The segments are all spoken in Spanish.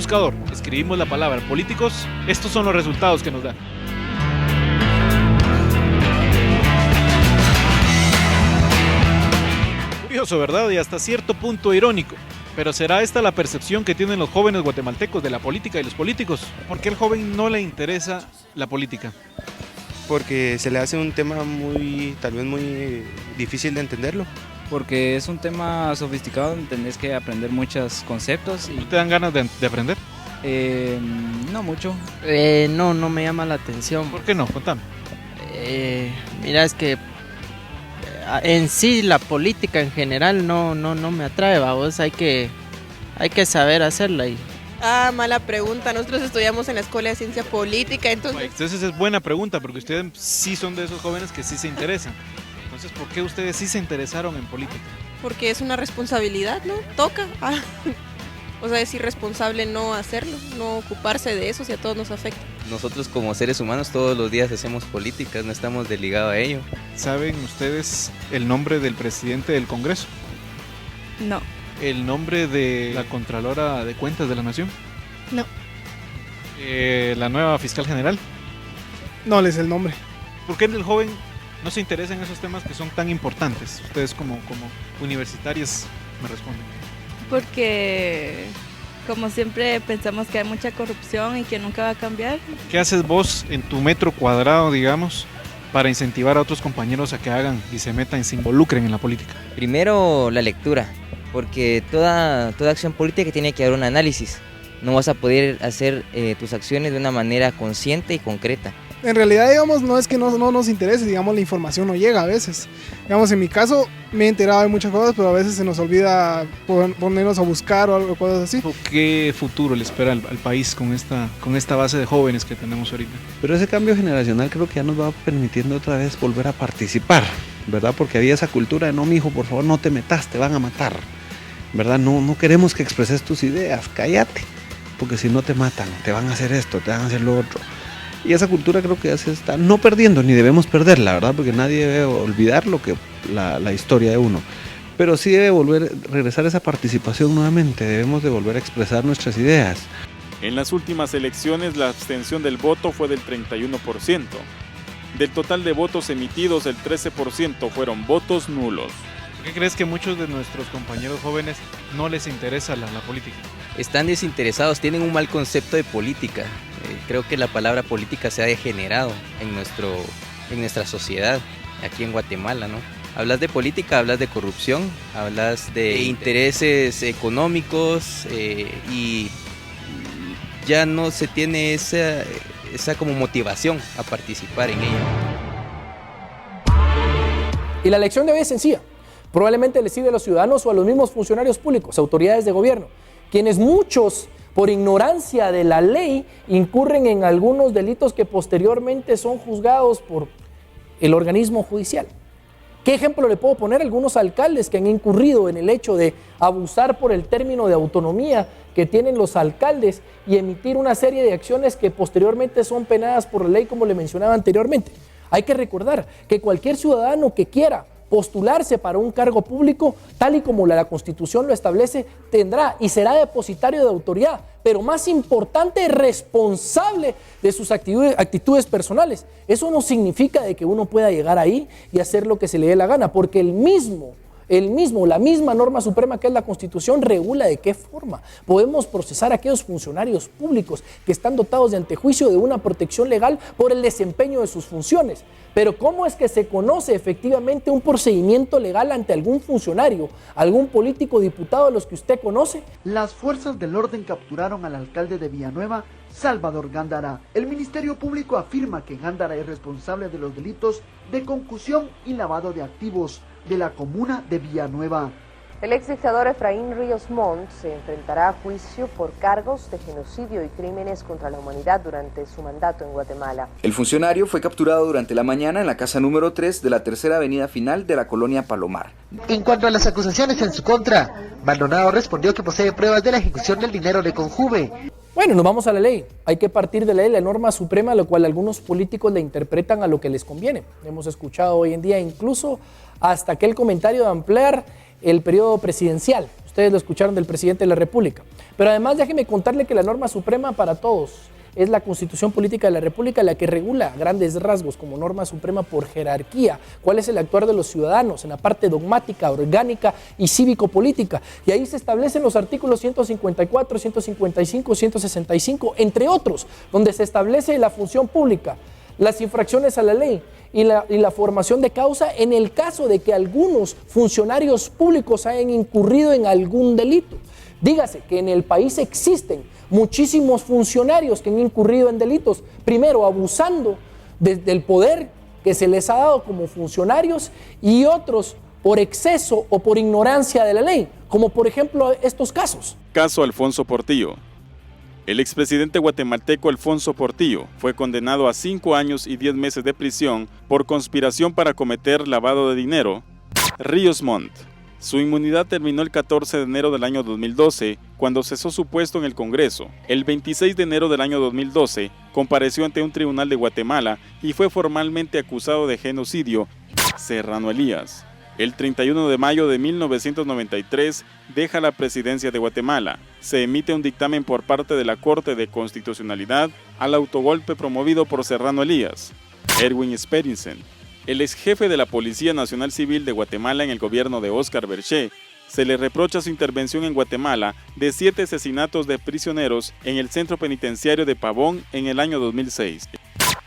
buscador, escribimos la palabra políticos, estos son los resultados que nos dan. Curioso, ¿verdad? Y hasta cierto punto irónico. Pero ¿será esta la percepción que tienen los jóvenes guatemaltecos de la política y los políticos? ¿Por qué al joven no le interesa la política? Porque se le hace un tema tal vez muy difícil de entenderlo. Porque es un tema sofisticado donde tenés que aprender muchos conceptos. ¿No te dan ganas de aprender? No mucho. No me llama la atención. ¿Por qué no? Contame. Mira, es que en sí la política en general no me atrae, vos hay que saber hacerla. Mala pregunta. Nosotros estudiamos en la Escuela de Ciencia Política, Entonces es buena pregunta, porque ustedes sí son de esos jóvenes que sí se interesan. Entonces, ¿por qué ustedes sí se interesaron en política? Porque es una responsabilidad, ¿no? Toca. O sea, es irresponsable no hacerlo, no ocuparse de eso si a todos nos afecta. Nosotros como seres humanos todos los días hacemos políticas, no estamos desligados a ello. ¿Saben ustedes el nombre del presidente del Congreso? No. ¿El nombre de la Contralora de Cuentas de la Nación? No. ¿La nueva fiscal general? No les el nombre. ¿Por qué el joven no se interesa en esos temas que son tan importantes? Ustedes como universitarias me responden. Porque como siempre pensamos que hay mucha corrupción y que nunca va a cambiar. ¿Qué haces vos en tu metro cuadrado, digamos, para incentivar a otros compañeros a que hagan y se metan y se involucren en la política? Primero la lectura, porque toda acción política tiene que haber un análisis. No vas a poder hacer tus acciones de una manera consciente y concreta. En realidad, digamos, no es que no nos interese, digamos, la información no llega a veces. Digamos, en mi caso me he enterado de muchas cosas, pero a veces se nos olvida ponernos a buscar o algo, cosas así. ¿Qué futuro le espera al país con esta base de jóvenes que tenemos ahorita? Pero ese cambio generacional creo que ya nos va permitiendo otra vez volver a participar, ¿verdad? Porque había esa cultura de no, mijo, por favor, no te metas, te van a matar, ¿verdad? No queremos que expreses tus ideas, cállate, porque si no te matan, te van a hacer esto, te van a hacer lo otro. Y esa cultura creo que ya se está no perdiendo, ni debemos perderla, ¿verdad? Porque nadie debe olvidar la historia de uno. Pero sí debe regresar esa participación nuevamente, debemos de volver a expresar nuestras ideas. En las últimas elecciones la abstención del voto fue del 31%. Del total de votos emitidos, el 13% fueron votos nulos. ¿Por qué crees que muchos de nuestros compañeros jóvenes no les interesa la política? Están desinteresados, tienen un mal concepto de política. Creo que la palabra política se ha degenerado en nuestra sociedad, aquí en Guatemala, ¿no? Hablas de política, hablas de corrupción, hablas de intereses económicos y ya no se tiene esa como motivación a participar en ella. Y la lección de hoy es sencilla. Probablemente le sirve a los ciudadanos o a los mismos funcionarios públicos, autoridades de gobierno, quienes muchos, por ignorancia de la ley, incurren en algunos delitos que posteriormente son juzgados por el organismo judicial. ¿Qué ejemplo le puedo poner? Algunos alcaldes que han incurrido en el hecho de abusar por el término de autonomía que tienen los alcaldes y emitir una serie de acciones que posteriormente son penadas por la ley, como le mencionaba anteriormente. Hay que recordar que cualquier ciudadano que quiera postularse para un cargo público, tal y como la Constitución lo establece, tendrá y será depositario de autoridad, pero más importante, responsable de sus actitudes personales. Eso no significa de que uno pueda llegar ahí y hacer lo que se le dé la gana, porque la misma norma suprema que es la Constitución regula de qué forma podemos procesar a aquellos funcionarios públicos que están dotados de antejuicio de una protección legal por el desempeño de sus funciones. Pero ¿cómo es que se conoce efectivamente un procedimiento legal ante algún funcionario, algún político, diputado de los que usted conoce? Las fuerzas del orden capturaron al alcalde de Villanueva, Salvador Gándara. El Ministerio Público afirma que Gándara es responsable de los delitos de concusión y lavado de activos de la comuna de Villanueva. El exdictador Efraín Ríos Montt se enfrentará a juicio por cargos de genocidio y crímenes contra la humanidad durante su mandato en Guatemala. El funcionario fue capturado durante la mañana en la casa número 3 de la tercera avenida final de la colonia Palomar. En cuanto a las acusaciones en su contra, Maldonado respondió que posee pruebas de la ejecución del dinero de Conjuve. Bueno, nos vamos a la ley. Hay que partir de la ley, la norma suprema, lo cual algunos políticos le interpretan a lo que les conviene. Hemos escuchado hoy en día incluso hasta aquel comentario de ampliar el periodo presidencial. Ustedes lo escucharon del presidente de la República. Pero además déjeme contarle que la norma suprema para todos es la Constitución Política de la República, la que regula a grandes rasgos como norma suprema por jerarquía cuál es el actuar de los ciudadanos en la parte dogmática, orgánica y cívico-política. Y ahí se establecen los artículos 154, 155, 165, entre otros, donde se establece la función pública, las infracciones a la ley y la formación de causa en el caso de que algunos funcionarios públicos hayan incurrido en algún delito. Dígase que en el país existen muchísimos funcionarios que han incurrido en delitos, primero abusando del poder que se les ha dado como funcionarios y otros por exceso o por ignorancia de la ley, como por ejemplo estos casos. Caso Alfonso Portillo. El expresidente guatemalteco Alfonso Portillo fue condenado a 5 años y 10 meses de prisión por conspiración para cometer lavado de dinero. Ríos Montt. Su inmunidad terminó el 14 de enero del año 2012, cuando cesó su puesto en el Congreso. El 26 de enero del año 2012, compareció ante un tribunal de Guatemala y fue formalmente acusado de genocidio. Serrano Elías. El 31 de mayo de 1993, deja la presidencia de Guatemala. Se emite un dictamen por parte de la Corte de Constitucionalidad al autogolpe promovido por Serrano Elías. Erwin Sperensen. El ex jefe de la Policía Nacional Civil de Guatemala en el gobierno de Óscar Berché, se le reprocha su intervención en Guatemala de 7 asesinatos de prisioneros en el centro penitenciario de Pavón en el año 2006.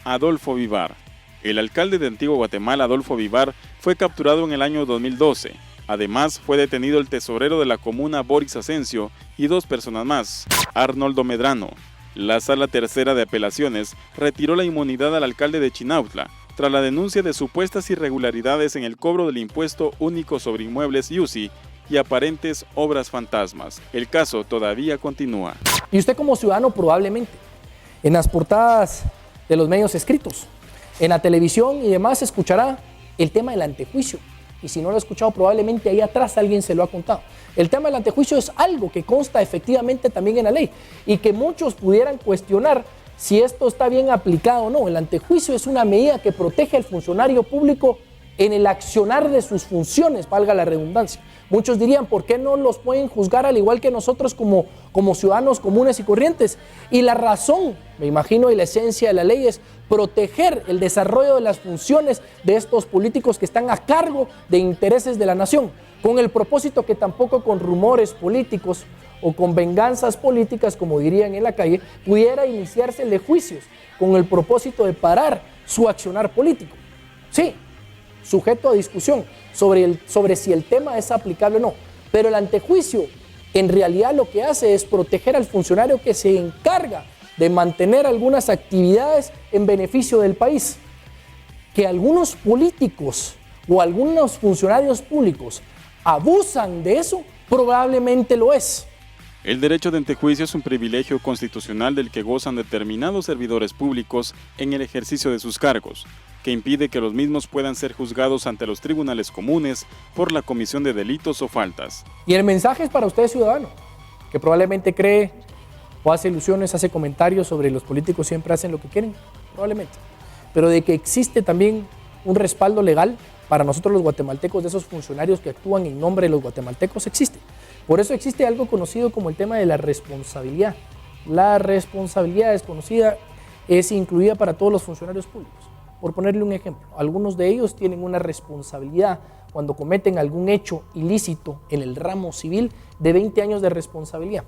Adolfo Vivar. El alcalde de Antigua Guatemala, Adolfo Vivar, fue capturado en el año 2012. Además, fue detenido el tesorero de la comuna, Boris Asensio, y 2 personas más. Arnoldo Medrano. La Sala Tercera de Apelaciones retiró la inmunidad al alcalde de Chinautla, tras la denuncia de supuestas irregularidades en el cobro del impuesto único sobre inmuebles IUCI y aparentes obras fantasmas. El caso todavía continúa. Y usted como ciudadano probablemente, en las portadas de los medios escritos, en la televisión y demás, escuchará el tema del antejuicio. Y si no lo ha escuchado, probablemente ahí atrás alguien se lo ha contado. El tema del antejuicio es algo que consta efectivamente también en la ley y que muchos pudieran cuestionar si esto está bien aplicado o no. El antejuicio es una medida que protege al funcionario público en el accionar de sus funciones, valga la redundancia. Muchos dirían, ¿por qué no los pueden juzgar al igual que nosotros como ciudadanos comunes y corrientes? Y la razón, me imagino, y la esencia de la ley es proteger el desarrollo de las funciones de estos políticos que están a cargo de intereses de la nación, con el propósito que tampoco con rumores políticos o con venganzas políticas, como dirían en la calle, pudiera iniciarse de juicios con el propósito de parar su accionar político. Sí, sujeto a discusión sobre si el tema es aplicable o no, pero el antejuicio en realidad lo que hace es proteger al funcionario que se encarga de mantener algunas actividades en beneficio del país. Que algunos políticos o algunos funcionarios públicos abusan de eso, probablemente lo es. El derecho de antejuicio es un privilegio constitucional del que gozan determinados servidores públicos en el ejercicio de sus cargos, que impide que los mismos puedan ser juzgados ante los tribunales comunes por la comisión de delitos o faltas. Y el mensaje es para usted, ciudadano, que probablemente cree o hace ilusiones, hace comentarios sobre los políticos siempre hacen lo que quieren, probablemente, pero de que existe también un respaldo legal para nosotros los guatemaltecos de esos funcionarios que actúan en nombre de los guatemaltecos, existe. Por eso existe algo conocido como el tema de la responsabilidad. La responsabilidad desconocida es incluida para todos los funcionarios públicos. Por ponerle un ejemplo, algunos de ellos tienen una responsabilidad cuando cometen algún hecho ilícito en el ramo civil de 20 años de responsabilidad.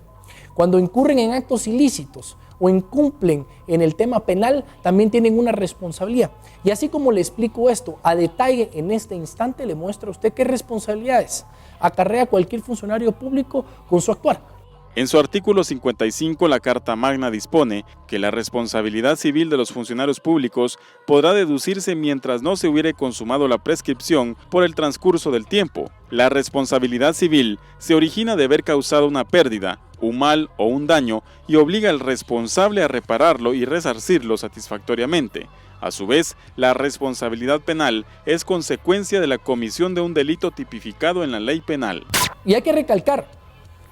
Cuando incurren en actos ilícitos o incumplen en el tema penal, también tienen una responsabilidad. Y así como le explico esto a detalle en este instante, le muestro a usted qué responsabilidades acarrea cualquier funcionario público con su actuar. En su artículo 55, la Carta Magna dispone que la responsabilidad civil de los funcionarios públicos podrá deducirse mientras no se hubiere consumado la prescripción por el transcurso del tiempo. La responsabilidad civil se origina de haber causado una pérdida, un mal o un daño y obliga al responsable a repararlo y resarcirlo satisfactoriamente. A su vez, la responsabilidad penal es consecuencia de la comisión de un delito tipificado en la ley penal. Y hay que recalcar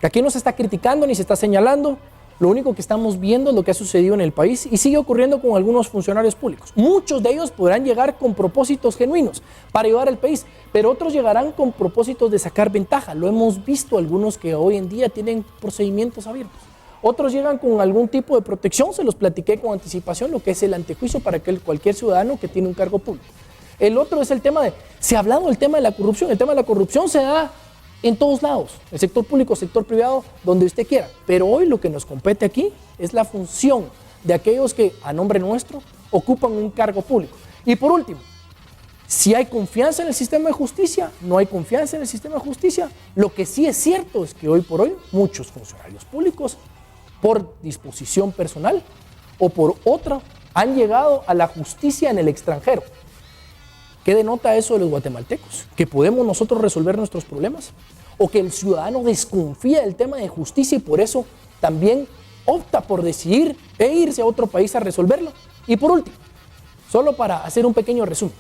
que aquí no se está criticando ni se está señalando Lo único que estamos viendo es lo que ha sucedido en el país y sigue ocurriendo con algunos funcionarios públicos. Muchos de ellos podrán llegar con propósitos genuinos para ayudar al país, pero otros llegarán con propósitos de sacar ventaja. Lo hemos visto, algunos que hoy en día tienen procedimientos abiertos. Otros llegan con algún tipo de protección, se los platiqué con anticipación, lo que es el antejuicio para cualquier ciudadano que tiene un cargo público. El otro es el tema se ha hablado del tema de la corrupción. El tema de la corrupción se da en todos lados, el sector público, el sector privado, donde usted quiera. Pero hoy lo que nos compete aquí es la función de aquellos que, a nombre nuestro, ocupan un cargo público. Y por último, si hay confianza en el sistema de justicia, no hay confianza en el sistema de justicia. Lo que sí es cierto es que hoy por hoy muchos funcionarios públicos, por disposición personal o por otra, han llegado a la justicia en el extranjero. ¿Qué denota eso de los guatemaltecos? ¿Que podemos nosotros resolver nuestros problemas? ¿O que el ciudadano desconfía del tema de justicia y por eso también opta por decidir irse a otro país a resolverlo? Y por último, solo para hacer un pequeño resumen,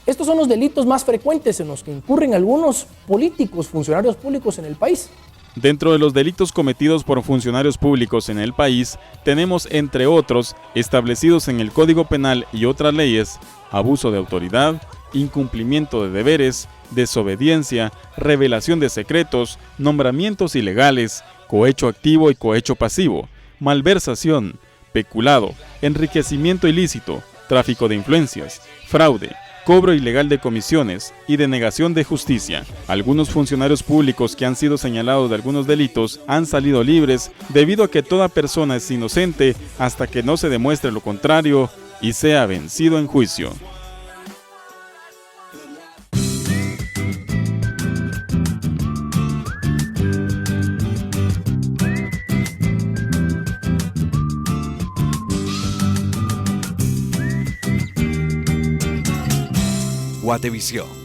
estos son los delitos más frecuentes en los que incurren algunos políticos, funcionarios públicos en el país. Dentro de los delitos cometidos por funcionarios públicos en el país, tenemos, entre otros, establecidos en el Código Penal y otras leyes, abuso de autoridad, incumplimiento de deberes, desobediencia, revelación de secretos, nombramientos ilegales, cohecho activo y cohecho pasivo, malversación, peculado, enriquecimiento ilícito, tráfico de influencias, fraude, cobro ilegal de comisiones y denegación de justicia. Algunos funcionarios públicos que han sido señalados de algunos delitos han salido libres debido a que toda persona es inocente hasta que no se demuestre lo contrario y sea vencido en juicio. Guatevisión.